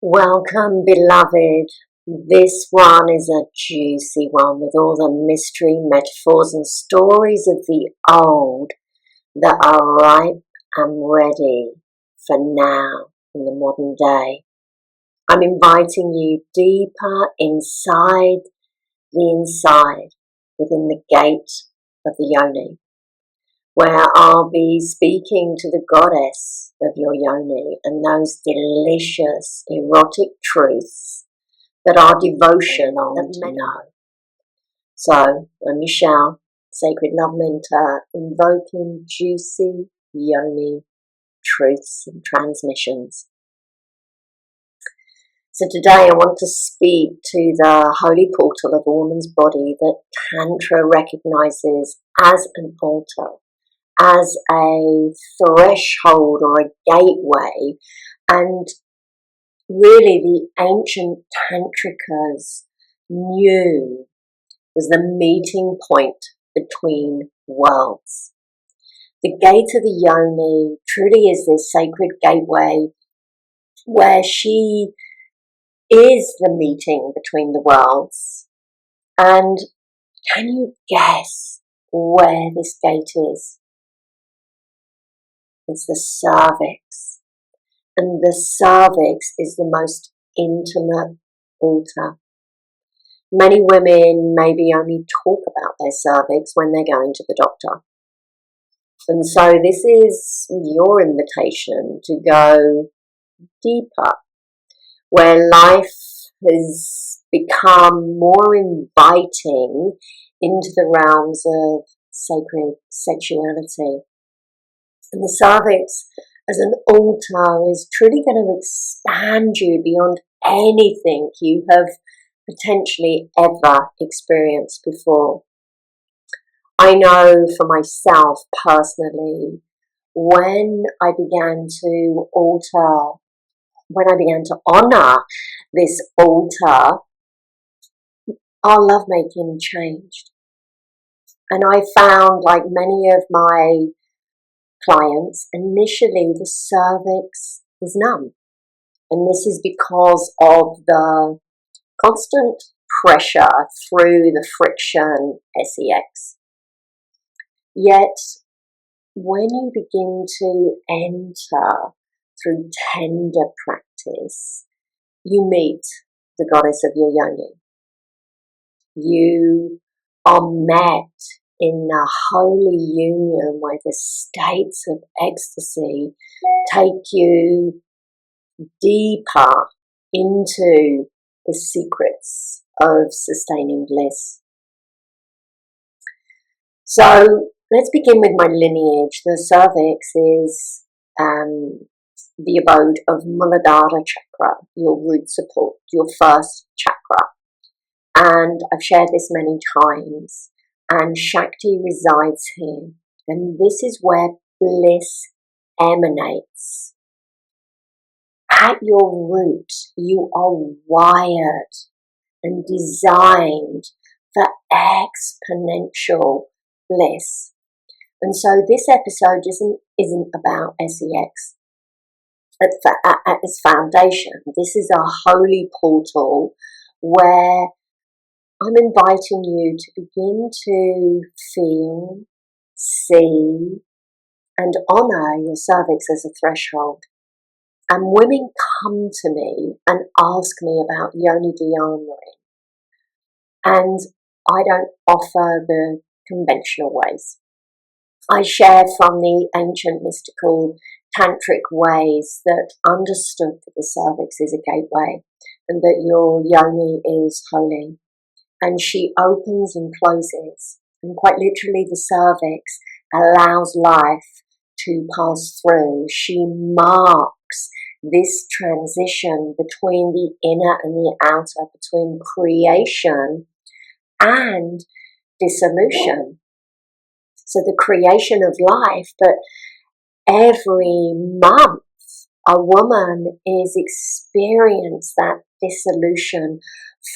Welcome, beloved. This one is a juicy one with all the mystery, metaphors, and stories of the old that are ripe and ready for now in the modern day. I'm inviting you deeper inside the inside, within the gate of the Yoni, where I'll be speaking to the goddess of your Yoni and those delicious erotic truths that our devotion on to know. So, I'm Michelle, Sacred Love Mentor, invoking juicy Yoni truths and transmissions. So today I want to speak to the holy portal of a woman's body that Tantra recognizes as an altar, as a threshold or a gateway, and really the ancient Tantricas knew was the meeting point between worlds. The gate of the Yoni truly is this sacred gateway where she is the meeting between the worlds. And can you guess where this gate is? It's the cervix. And the cervix is the most intimate altar. Many women maybe only talk about their cervix when they're going to the doctor. And so this is your invitation to go deeper, where life has become more inviting into the realms of sacred sexuality. And the cervix as an altar is truly going to expand you beyond anything you have potentially ever experienced before. I know for myself personally, when I began to honor this altar, our lovemaking changed. And I found, like many of my clients, initially the cervix is numb. And this is because of the constant pressure through the friction sex. Yet, when you begin to enter through tender practice, you meet the goddess of your Yoni. You are met in a holy union where the states of ecstasy take you deeper into the secrets of sustaining bliss. So let's begin with my lineage. The cervix is the abode of Muladhara chakra, your root support, your first chakra. And I've shared this many times. And Shakti resides here. And this is where bliss emanates. At your root, you are wired and designed for exponential bliss. And so this episode isn't about sex at its foundation. This is a holy portal where I'm inviting you to begin to feel, see, and honor your cervix as a threshold. And women come to me and ask me about Yoni Deamouring. And I don't offer the conventional ways. I share from the ancient mystical Tantric ways that understood that the cervix is a gateway and that your Yoni is holy. And she opens and closes. And quite literally the cervix allows life to pass through. She marks this transition between the inner and the outer, between creation and dissolution. So the creation of life, but every month a woman is experiencing that dissolution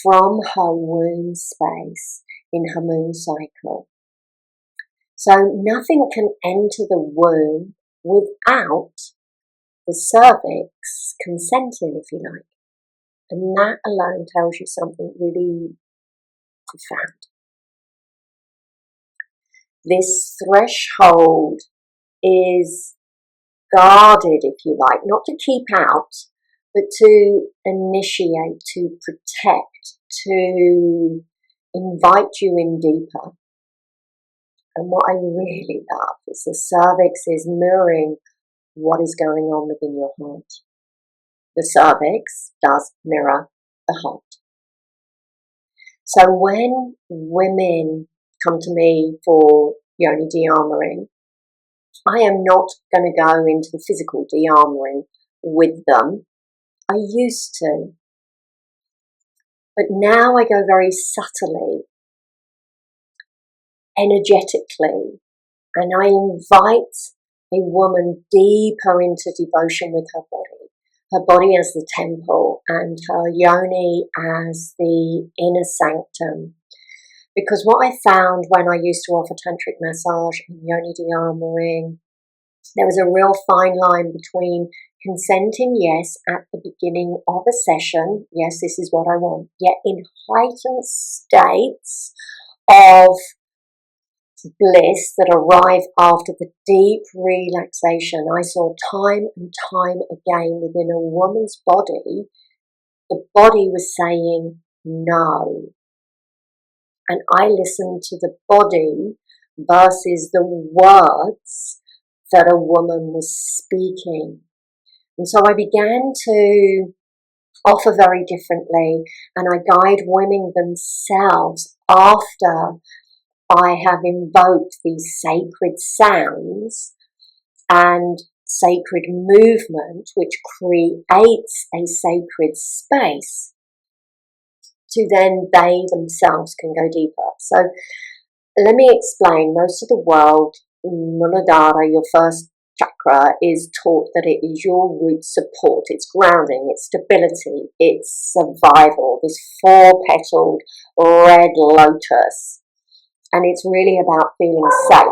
from her womb space in her moon cycle. So nothing can enter the womb without the cervix consenting, if you like. And that alone tells you something really profound. This threshold is guarded, if you like, not to keep out, but to initiate, to protect, to invite you in deeper. And what I really love is the cervix is mirroring what is going on within your heart. The cervix does mirror the heart. So when women come to me for Yoni Deamouring, I am not going to go into the physical de-armoring with them. I used to. But now I go very subtly, energetically, and I invite a woman deeper into devotion with her body. Her body as the temple and her yoni as the inner sanctum. Because what I found when I used to offer tantric massage and Yoni Deamouring, there was a real fine line between consenting, yes, at the beginning of a session, yes, this is what I want, yet in heightened states of bliss that arrive after the deep relaxation. I saw time and time again within a woman's body, the body was saying no. And I listened to the body versus the words that a woman was speaking. And so I began to offer very differently, and I guide women themselves after I have invoked these sacred sounds and sacred movement, which creates a sacred space, to then they themselves can go deeper. So let me explain. Most of the world, Muladhara, your first chakra, is taught that it is your root support, it's grounding, it's stability, it's survival, this four-petaled red lotus. And it's really about feeling safe.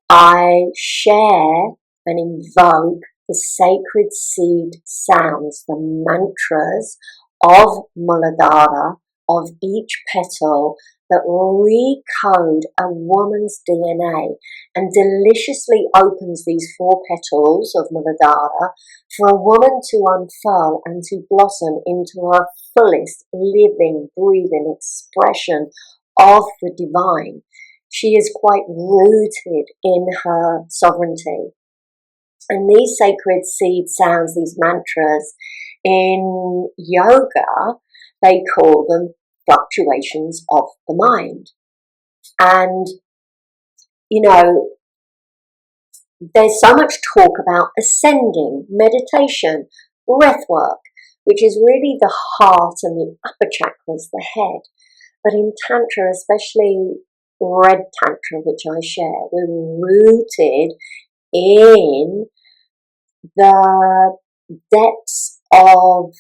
I share and invoke the sacred seed sounds, the mantras of Muladhara, of each petal, that recode a woman's DNA and deliciously opens these four petals of Muladhara for a woman to unfurl and to blossom into her fullest living, breathing expression of the divine. She is quite rooted in her sovereignty. And these sacred seed sounds, these mantras, in yoga, they call them fluctuations of the mind. And, you know, there's so much talk about ascending, meditation, breath work, which is really the heart and the upper chakras, the head. But in Tantra, especially red Tantra, which I share, we're rooted in the depths of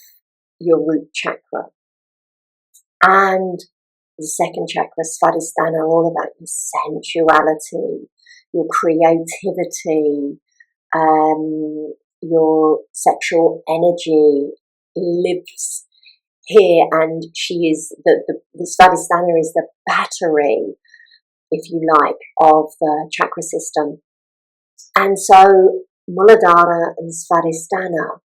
your root chakra. And the second chakra, Svadhisthana, are all about your sensuality, your creativity, your sexual energy lives here, and she is the Svadhisthana is the battery, if you like, of the chakra system. And so Muladhara and Svadhisthana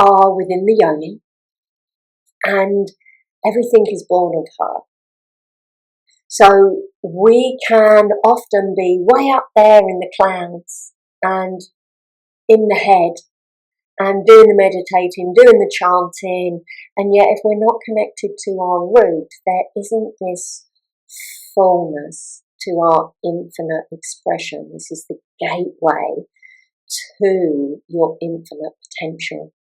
are within the yoni, and everything is born of her. So we can often be way up there in the clouds and in the head and doing the meditating, doing the chanting, and yet if we're not connected to our root, there isn't this fullness to our infinite expression. This is the gateway to your infinite potential.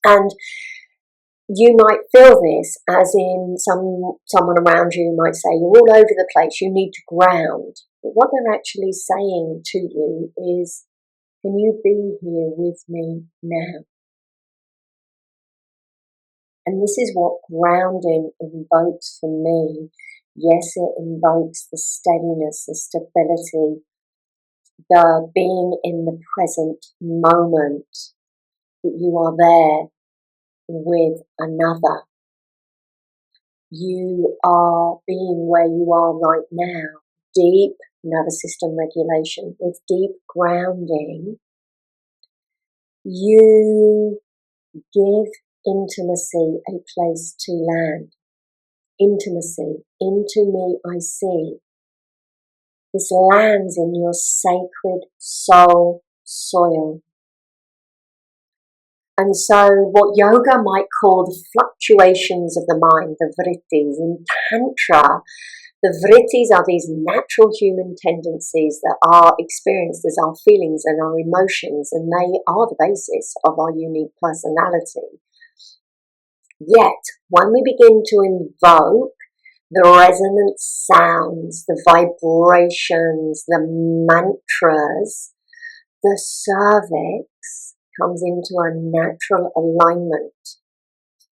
And you might feel this, as in someone around you might say, you're all over the place, you need to ground. But what they're actually saying to you is, can you be here with me now? And this is what grounding invokes for me. Yes, it invokes the steadiness, the stability, the being in the present moment, that you are there with another. You are being where you are right now. Deep nervous system regulation, with deep grounding. You give intimacy a place to land. Intimacy, into me I see. This lands in your sacred soul soil. And so what yoga might call the fluctuations of the mind, the vrittis, in Tantra, the vrittis are these natural human tendencies that are experienced as our feelings and our emotions, and they are the basis of our unique personality. Yet, when we begin to invoke the resonant sounds, the vibrations, the mantras, the cervix comes into a natural alignment.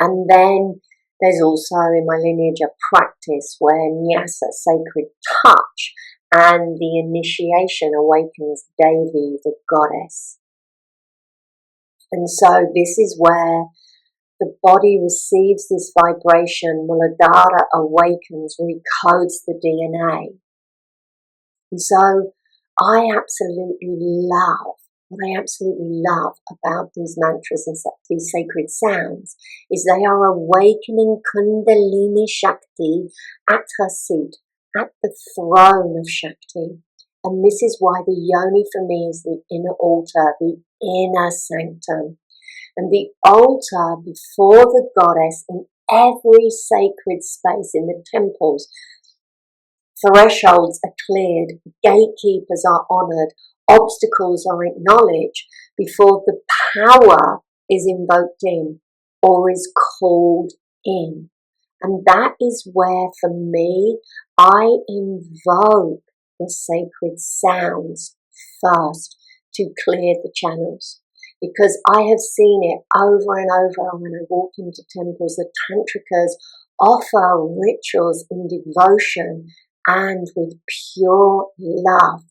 And then there's also in my lineage a practice where nyasa, sacred touch, and the initiation awakens Devi, the goddess. And so this is where the body receives this vibration, Muladhara awakens, recodes the DNA. And so what I absolutely love about these mantras and these sacred sounds is they are awakening Kundalini Shakti at her seat, at the throne of Shakti. And this is why the yoni for me is the inner altar, the inner sanctum. And the altar before the goddess in every sacred space in the temples, thresholds are cleared, gatekeepers are honoured, obstacles are acknowledged before the power is invoked in or is called in. And that is where, for me, I invoke the sacred sounds first to clear the channels. Because I have seen it over and over when I walk into temples. The Tantrikas offer rituals in devotion and with pure love.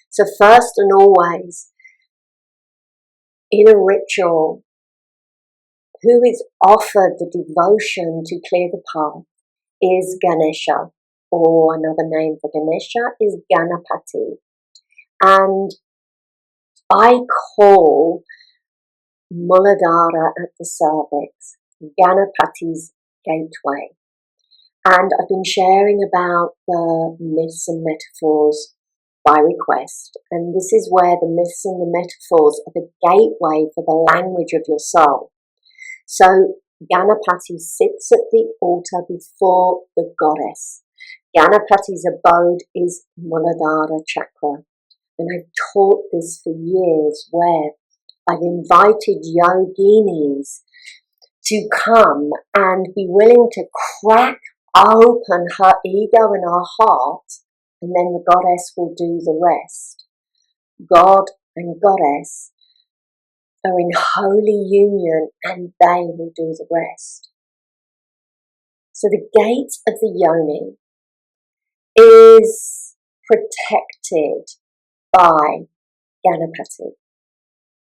So first and always, in a ritual, who is offered the devotion to clear the path is Ganesha, or another name for Ganesha is Ganapati. And I call Muladhara at the cervix Ganapati's gateway. And I've been sharing about the myths and metaphors by request. And this is where the myths and the metaphors are the gateway for the language of your soul. So Ganapati sits at the altar before the goddess. Ganapati's abode is Muladhara chakra. And I've taught this for years, where I've invited yoginis to come and be willing to crack open her ego and her heart, and then the goddess will do the rest. God and goddess are in holy union, and they will do the rest. So the gate of the yoni is protected by Ganapati.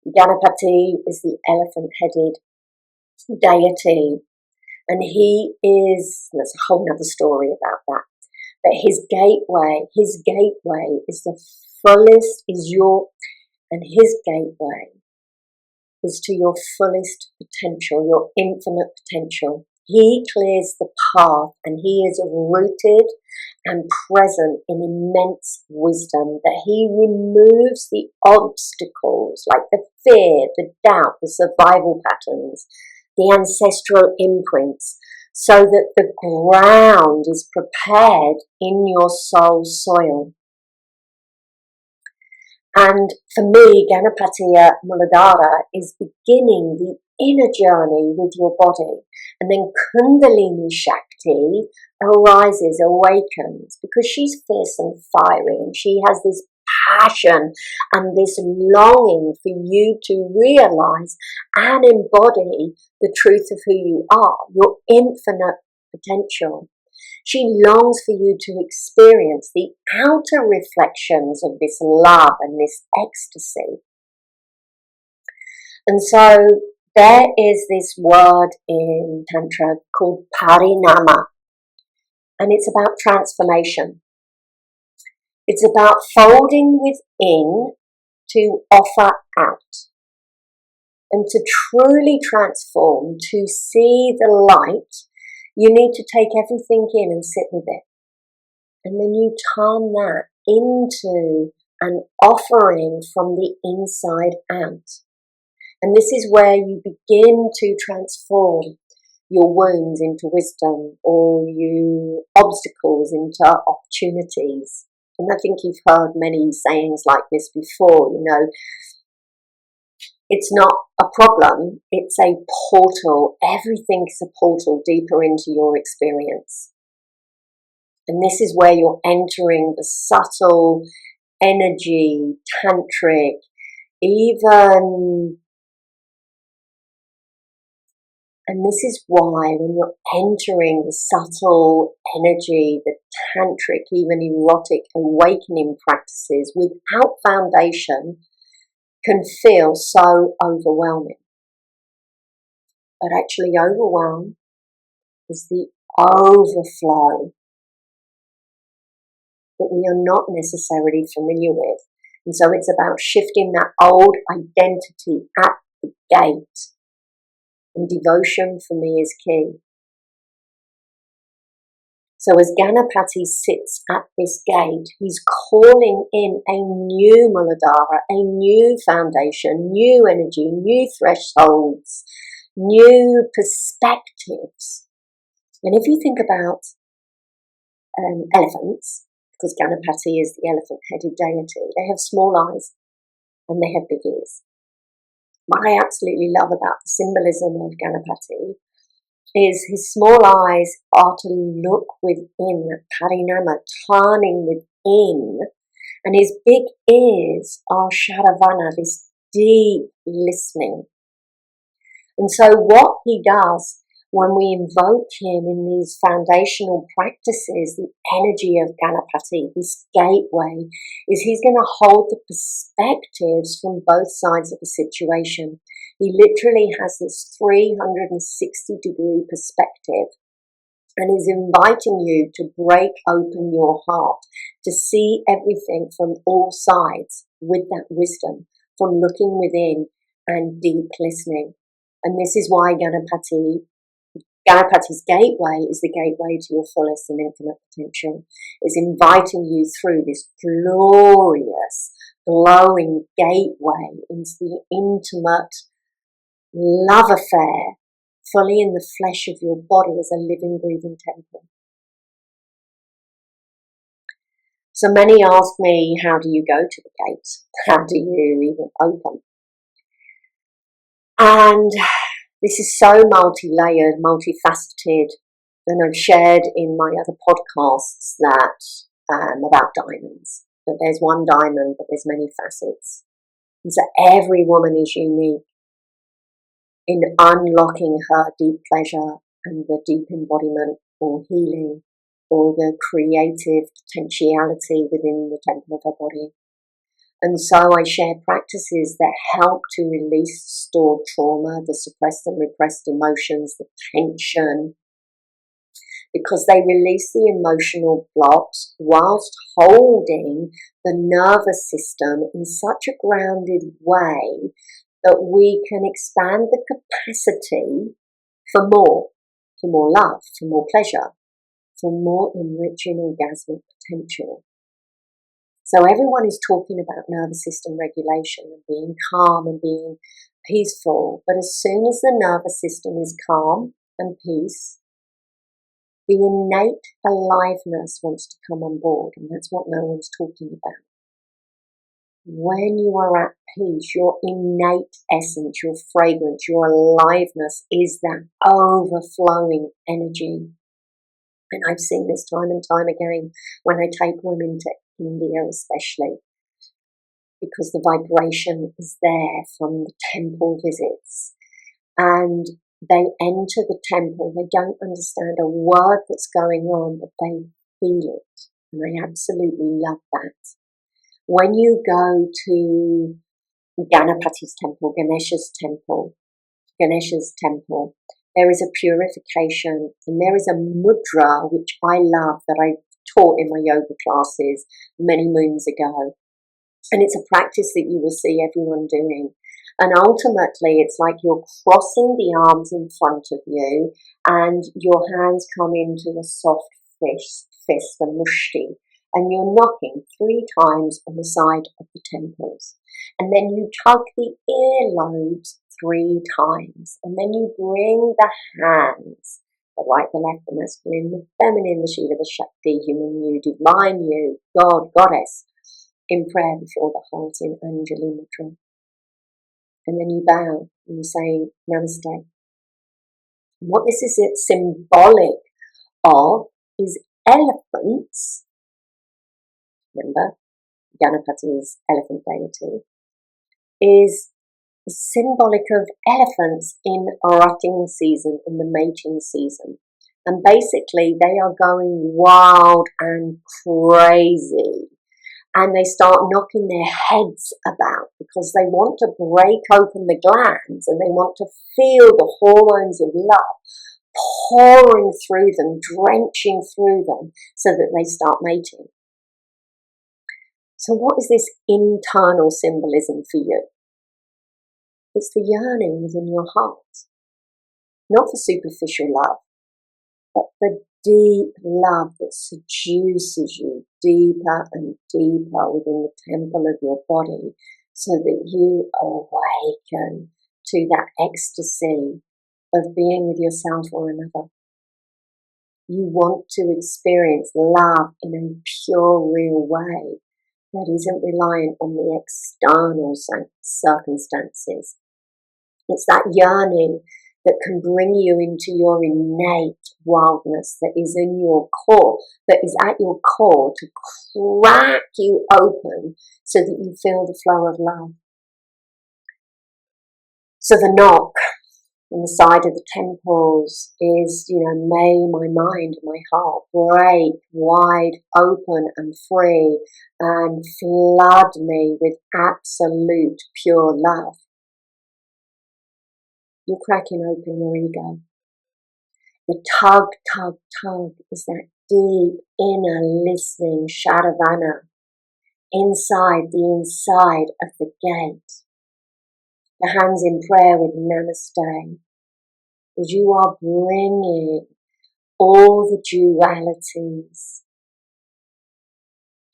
Ganapati is the elephant-headed deity, and he is, there's a whole other story about that, but his gateway is the fullest, and his gateway is to your fullest potential, your infinite potential. He clears the path, and he is rooted and present in immense wisdom, that he removes the obstacles like the fear, the doubt, the survival patterns, the ancestral imprints, so that the ground is prepared in your soul soil. And for me, Ganapati Muladhara is beginning the inner journey with your body. And then Kundalini Shakti arises, awakens, because she's fierce and fiery, and she has this passion and this longing for you to realize and embody the truth of who you are, your infinite potential. She longs for you to experience the outer reflections of this love and this ecstasy. And so there is this word in Tantra called parinama, and it's about transformation. It's about folding within to offer out. And to truly transform, to see the light, you need to take everything in and sit with it. And then you turn that into an offering from the inside out. And this is where you begin to transform your wounds into wisdom, or your obstacles into opportunities. And I think you've heard many sayings like this before, you know. It's not a problem, it's a portal. Everything's a portal deeper into your experience. And this is where you're entering the subtle energy, tantric, even. And this is why when you're entering the subtle energy, the tantric, even erotic awakening practices without foundation can feel so overwhelming. But actually overwhelm is the overflow that we are not necessarily familiar with. And so it's about shifting that old identity at the gate. And devotion for me is key. So as Ganapati sits at this gate, he's calling in a new Muladhara, a new foundation, new energy, new thresholds, new perspectives. And if you think about elephants, because Ganapati is the elephant-headed deity, they have small eyes and they have big ears. What I absolutely love about the symbolism of Ganapati is his small eyes are to look within, parinama, turning within, and his big ears are sharavana, this deep listening. And so what he does when we invoke him in these foundational practices, the energy of Ganapati, this gateway, is he's going to hold the perspectives from both sides of the situation. He literally has this 360-degree perspective and is inviting you to break open your heart, to see everything from all sides with that wisdom, from looking within and deep listening. And this is why Ganapati's gateway is the gateway to your fullest and infinite potential. It's inviting you through this glorious, glowing gateway into the intimate love affair, fully in the flesh of your body as a living, breathing temple. So many ask me, how do you go to the gate? How do you even open? And this is so multi-layered, multifaceted, and I've shared in my other podcasts that about diamonds, that there's one diamond, but there's many facets. And so every woman is unique in unlocking her deep pleasure and the deep embodiment or healing or the creative potentiality within the temple of her body. And so I share practices that help to release stored trauma, the suppressed and repressed emotions, the tension, because they release the emotional blocks whilst holding the nervous system in such a grounded way that we can expand the capacity for more love, for more pleasure, for more enriching orgasmic potential. So everyone is talking about nervous system regulation and being calm and being peaceful. But as soon as the nervous system is calm and peace, the innate aliveness wants to come on board. And that's what no one's talking about. When you are at peace, your innate essence, your fragrance, your aliveness is that overflowing energy. And I've seen this time and time again when I take women to India especially, because the vibration is there from the temple visits, and they enter the temple, they don't understand a word that's going on, but they feel it, and I absolutely love that. When you go to Ganapati's temple, Ganesha's temple. There is a purification, and there is a mudra, which I love, that I taught in my yoga classes many moons ago. And it's a practice that you will see everyone doing. And ultimately, it's like you're crossing the arms in front of you, and your hands come into a soft fist, a mushti, and you're knocking 3 times on the side of the temples. And then you tug the earlobes 3 times, and then you bring the hands, the right, the left, the masculine, the feminine, the Shiva, the Shakti, human you, divine you, God, Goddess, in prayer before the heart in Anjali Mudra. And then you bow and you say Namaste. And what this is symbolic of is elephants. Remember, Ganapati is elephant deity. Is symbolic of elephants in rutting season, in the mating season. And basically they are going wild and crazy. And they start knocking their heads about because they want to break open the glands and they want to feel the hormones of love pouring through them, drenching through them, so that they start mating. So what is this internal symbolism for you? It's the yearning within your heart. Not for superficial love, but the deep love that seduces you deeper and deeper within the temple of your body, so that you awaken to that ecstasy of being with yourself or another. You want to experience love in a pure, real way that isn't reliant on the external circumstances. It's that yearning that can bring you into your innate wildness that is in your core, that is at your core, to crack you open so that you feel the flow of love. So the knock on the side of the temples is, may my mind, my heart break wide open and free and flood me with absolute pure love. You're cracking open your ego. The tug, tug, tug is that deep inner listening Shadavana inside the inside of the gate. The hands in prayer with Namaste, as you are bringing all the dualities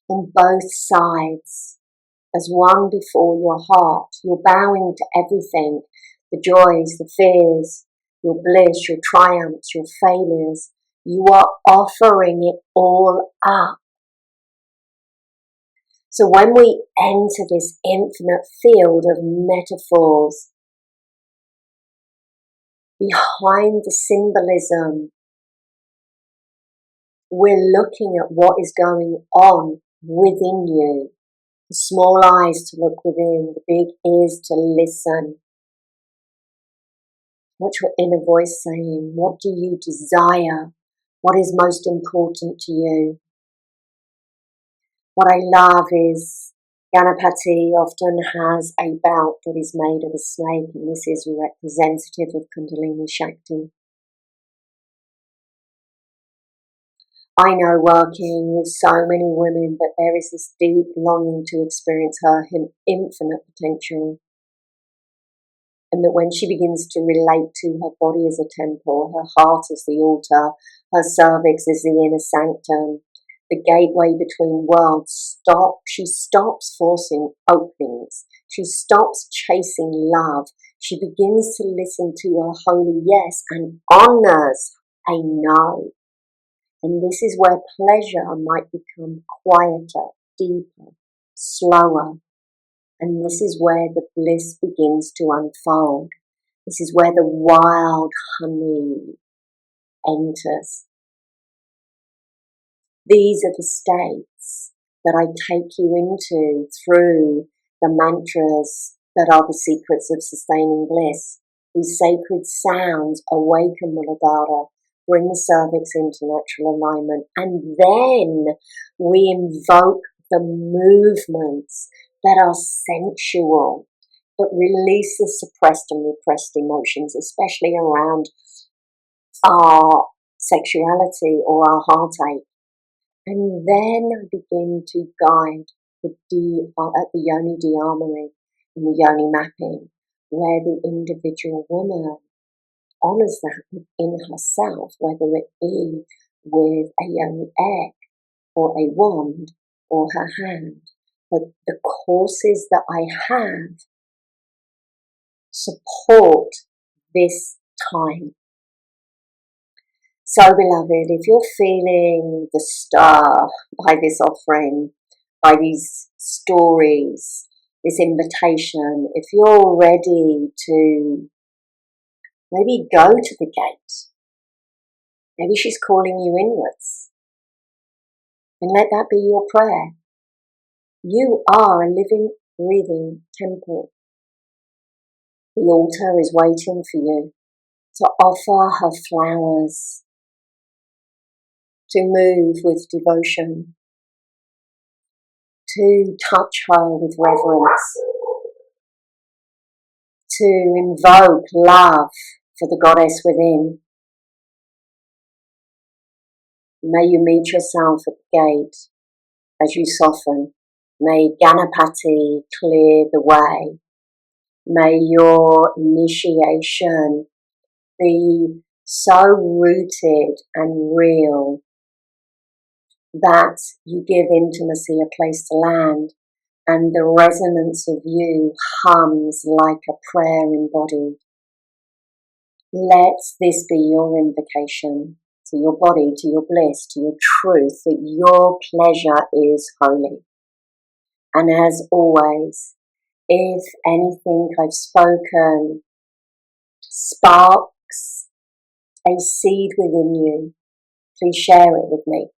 on both sides as one before your heart. You're bowing to everything, the joys, the fears, your bliss, your triumphs, your failures. You are offering it all up. So when we enter this infinite field of metaphors, behind the symbolism, we're looking at what is going on within you. The small eyes to look within, the big ears to listen. What's your inner voice saying? What do you desire? What is most important to you? What I love is Ganapati often has a belt that is made of a snake, and this is representative of Kundalini Shakti. I know, working with so many women, that there is this deep longing to experience her infinite potential. And that when she begins to relate to her body as a temple, her heart as the altar, her cervix as the inner sanctum, the gateway between worlds, she stops forcing openings. She stops chasing love. She begins to listen to her holy yes and honors a no. And this is where pleasure might become quieter, deeper, slower. And this is where the bliss begins to unfold. This is where the wild honey enters. These are the states that I take you into through the mantras that are the secrets of sustaining bliss. These sacred sounds awaken Muladhara, bring the cervix into natural alignment, and then we invoke the movements that are sensual, that releases suppressed and repressed emotions, especially around our sexuality or our heartache. And then I begin to guide at the Yoni Deamouring and the Yoni mapping, where the individual woman honours that within herself, whether it be with a Yoni egg or a wand or her hand. But the courses that I have support this time. So, beloved, if you're feeling the stir by this offering, by these stories, this invitation, if you're ready to maybe go to the gate, maybe she's calling you inwards, and let that be your prayer. You are a living, breathing temple. The altar is waiting for you to offer her flowers, to move with devotion, to touch her with reverence, to invoke love for the goddess within. May you meet yourself at the gate as you soften. May Ganapati clear the way. May your initiation be so rooted and real that you give intimacy a place to land, and the resonance of you hums like a prayer embodied. Let this be your invocation to your body, to your bliss, to your truth, that your pleasure is holy. And as always, if anything I've spoken sparks a seed within you, please share it with me.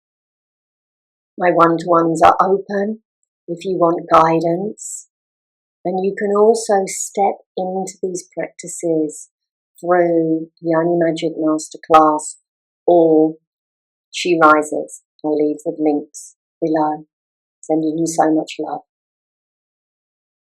My one-to-ones are open if you want guidance, and you can also step into these practices through Yoni Magic Masterclass or She Rises. I'll leave the links below. Sending you so much love.